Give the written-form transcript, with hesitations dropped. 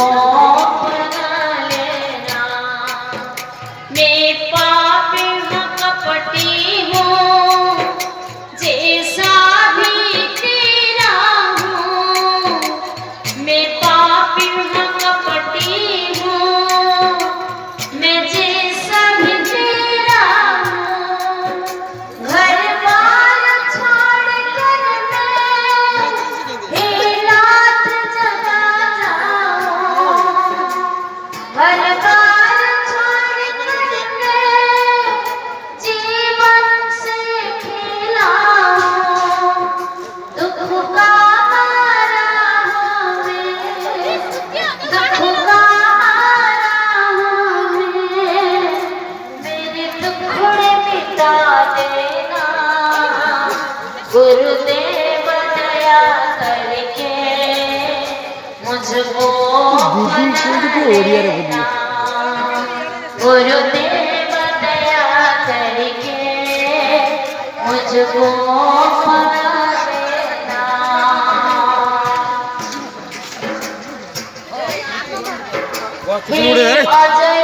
अपना लेना। मैं पापी हूँ, कपटी हूँ, जैसा भी तेरा हूँ। मैं पापी हूँ, कपटी हूँ, मैं जैसा भी तेरा हूँ। घर बार छोड़ कर मैं हे नाथ जगा जाऊं। घर बार छोड़ कर मैं जीवन से खेला हूँ। दुख का मारा हूँ मैं, दुख का मारा हूँ मैं। मेरे दुखड़े मिटा देना गुरुदेव, दया करके मुझको अपना लेना। गुरुदेव दया करके मुझको अपना लेना। हे अजय